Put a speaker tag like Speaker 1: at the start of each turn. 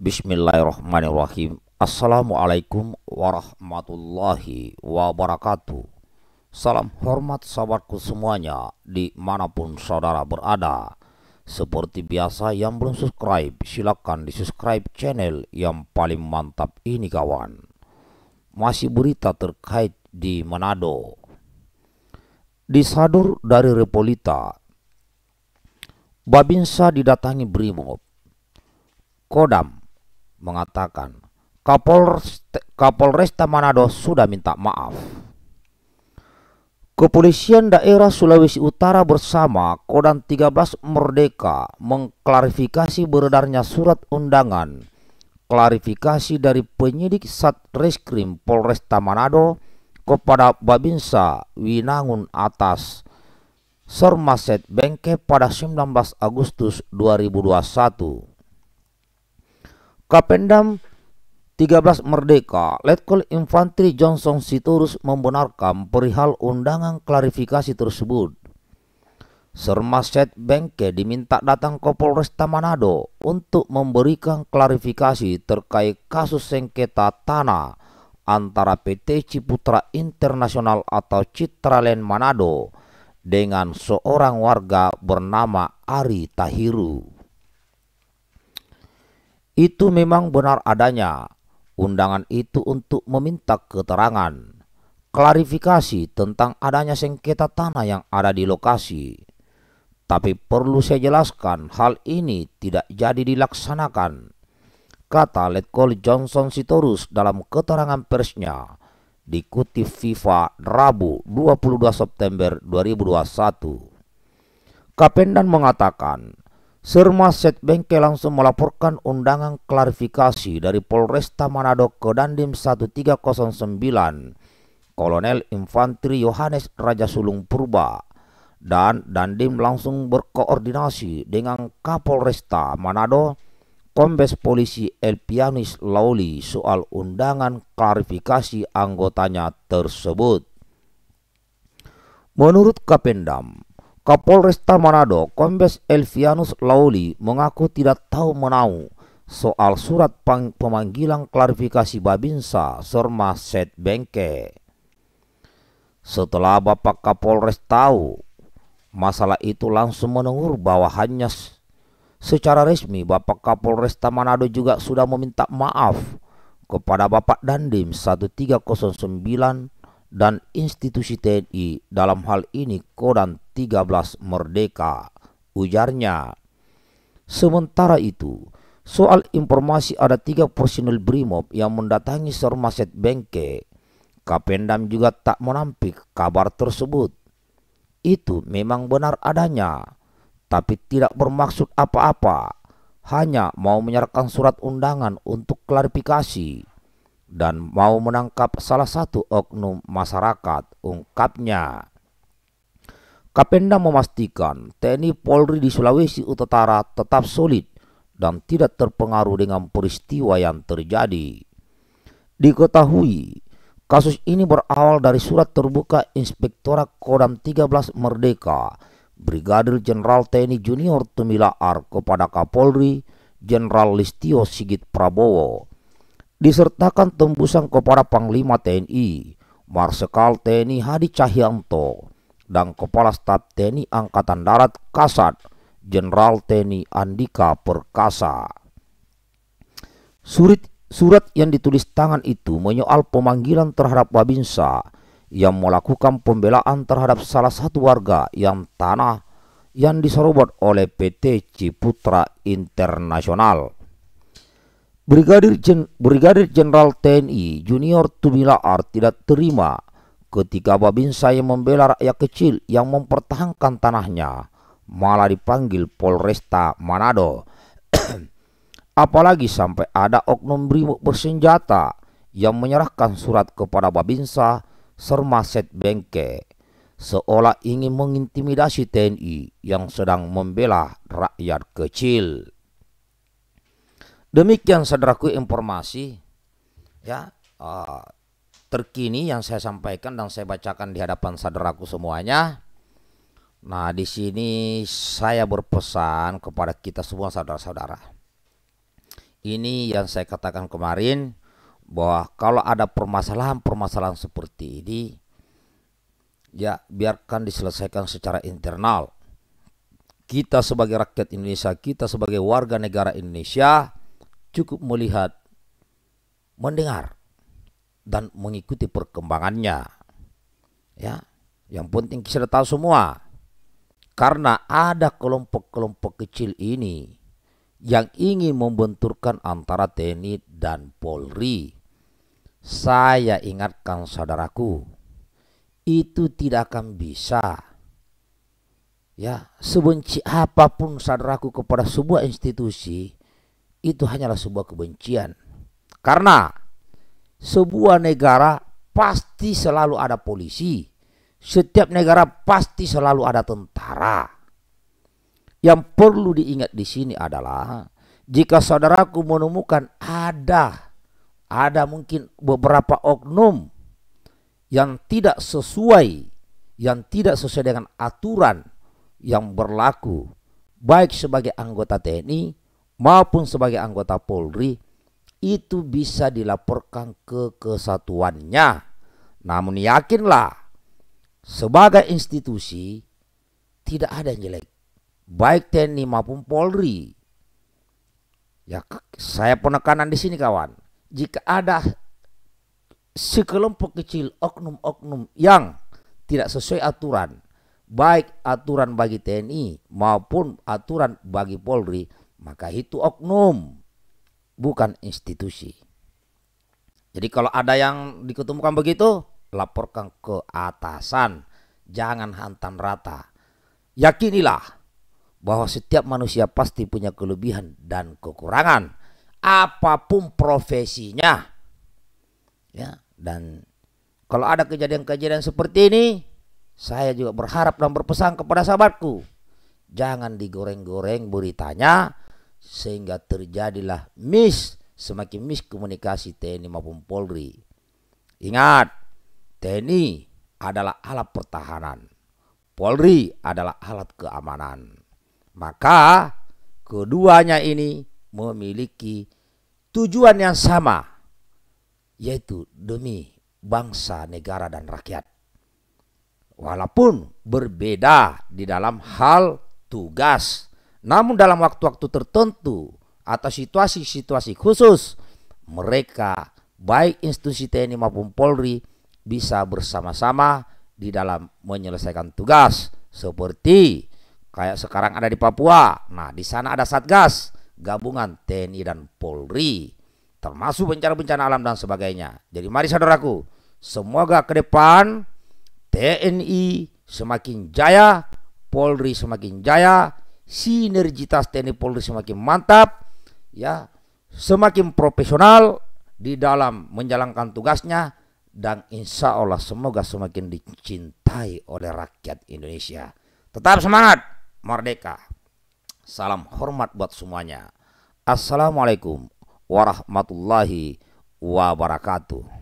Speaker 1: Bismillahirrahmanirrahim. Assalamualaikum warahmatullahi wabarakatuh. Salam hormat sahabatku semuanya dimanapun saudara berada. Seperti biasa, yang belum subscribe silakan di subscribe channel yang paling mantap ini kawan. Masih berita terkait di Manado. Disadur dari Repolita, Babinsa didatangi Brimob. Kodam mengatakan Kapolresta Manado sudah minta maaf. Kepolisian daerah Sulawesi Utara bersama Kodam 13 Merdeka mengklarifikasi beredarnya surat undangan klarifikasi dari penyidik Satreskrim Polresta Manado kepada Babinsa Winangun atas Sermaset Bengke pada 19 Agustus 2021. Kapendam 13 Merdeka, Letkol Infantri Johnson Sitorus membenarkan perihal undangan klarifikasi tersebut. Sermaset Bengke diminta datang ke Polresta Manado untuk memberikan klarifikasi terkait kasus sengketa tanah antara PT Ciputra Internasional atau Citraland Manado dengan seorang warga bernama Ari Tahiru. Itu memang benar adanya undangan itu untuk meminta keterangan, klarifikasi tentang adanya sengketa tanah yang ada di lokasi. Tapi perlu saya jelaskan, hal ini tidak jadi dilaksanakan, kata Letkol Johnson Sitorus dalam keterangan persnya dikutip FIFA Rabu 22 September 2021. Kapendam mengatakan Sermaset Bengke langsung melaporkan undangan klarifikasi dari Polresta Manado ke Dandim 1309 Kolonel Infantri Yohanes Raja Sulung Purba, dan Dandim langsung berkoordinasi dengan Kapolresta Manado Kombes Polisi Elpianus Lauli soal undangan klarifikasi anggotanya tersebut. Menurut Kapendam, Kapolresta Manado Kombes Elvianus Lauli mengaku tidak tahu menau soal surat pemanggilan klarifikasi Babinsa Sermaset Bengke. Setelah Bapak Kapolres tahu masalah itu, langsung menegur bawahannya secara resmi. Bapak Kapolresta Manado juga sudah meminta maaf kepada Bapak Dandim 1309 dan institusi TNI, dalam hal ini Kodam 13 Merdeka, ujarnya. Sementara itu, soal informasi ada 3 personil Brimob yang mendatangi Sermaset Bengke, Kapendam juga tak menampik kabar tersebut. Itu memang benar adanya, tapi tidak bermaksud apa-apa, hanya mau menyerahkan surat undangan untuk klarifikasi dan mau menangkap salah satu oknum masyarakat, ungkapnya. Kapendam memastikan TNI Polri di Sulawesi Utara tetap solid dan tidak terpengaruh dengan peristiwa yang terjadi. Diketahui, kasus ini berawal dari surat terbuka Inspektorat Kodam 13 Merdeka Brigadir Jenderal TNI Junior Tumilaar kepada Kapolri Jenderal Listio Sigit Prabowo, disertakan tembusan kepada Panglima TNI Marsikal TNI Hadi Cahyanto dan Kepala Staf TNI Angkatan Darat Kasat Jenderal TNI Andika Perkasa. Surat yang ditulis tangan itu menyoal pemanggilan terhadap Babinsa yang melakukan pembelaan terhadap salah satu warga yang tanah yang diserobot oleh PT Ciputra Internasional. Brigadir Jenderal TNI Junior Tumilaar tidak terima ketika Babinsa yang membela rakyat kecil yang mempertahankan tanahnya malah dipanggil Polresta Manado. Apalagi sampai ada oknum Brimob bersenjata yang menyerahkan surat kepada Babinsa Sermaset Bengke, seolah ingin mengintimidasi TNI yang sedang membela rakyat kecil. Demikian saudaraku informasi terkini yang saya sampaikan dan saya bacakan di hadapan saudaraku semuanya. Nah, di sini saya berpesan kepada kita semua saudara-saudara. Ini yang saya katakan kemarin, bahwa kalau ada permasalahan-permasalahan seperti ini, ya biarkan diselesaikan secara internal. Kita sebagai rakyat Indonesia, kita sebagai warga negara Indonesia cukup melihat, mendengar, dan mengikuti perkembangannya. Ya, yang penting kita tahu semua, karena ada kelompok-kelompok kecil ini yang ingin membenturkan antara TNI dan Polri. Saya ingatkan saudaraku, itu tidak akan bisa. Ya, sebenci apapun saudaraku kepada sebuah institusi, itu hanyalah sebuah kebencian. Karena sebuah negara pasti selalu ada polisi. Setiap negara pasti selalu ada tentara. Yang perlu diingat di sini adalah, jika saudaraku menemukan ada mungkin beberapa oknum yang tidak sesuai dengan aturan yang berlaku, baik sebagai anggota TNI maupun sebagai anggota Polri, itu bisa dilaporkan ke kesatuannya. Namun yakinlah, sebagai institusi tidak ada yang jelek, baik TNI maupun Polri. Ya, saya penekanan di sini kawan, jika ada sekelompok kecil oknum-oknum yang tidak sesuai aturan, baik aturan bagi TNI maupun aturan bagi Polri, maka itu oknum, bukan institusi. Jadi kalau ada yang diketemukan begitu, laporkan ke atasan, jangan hantam rata. Yakinilah bahwa setiap manusia pasti punya kelebihan dan kekurangan, apapun profesinya. Ya, dan kalau ada kejadian-kejadian seperti ini, saya juga berharap dan berpesan kepada sahabatku, jangan digoreng-goreng beritanya sehingga terjadilah semakin komunikasi TNI maupun Polri. Ingat, TNI adalah alat pertahanan, Polri adalah alat keamanan. Maka keduanya ini memiliki tujuan yang sama, yaitu demi bangsa, negara, dan rakyat. Walaupun berbeda di dalam hal tugas, namun dalam waktu-waktu tertentu atau situasi-situasi khusus, mereka baik institusi TNI maupun Polri bisa bersama-sama di dalam menyelesaikan tugas. Seperti kayak sekarang ada di Papua. Nah, di sana ada Satgas gabungan TNI dan Polri, termasuk bencana-bencana alam dan sebagainya. Jadi mari saudaraku, semoga ke depan TNI semakin jaya, Polri semakin jaya, sinergitas TNI Polri semakin mantap, ya, semakin profesional di dalam menjalankan tugasnya, dan insya Allah semoga semakin dicintai oleh rakyat Indonesia. Tetap semangat, merdeka. Salam hormat buat semuanya. Assalamualaikum warahmatullahi wabarakatuh.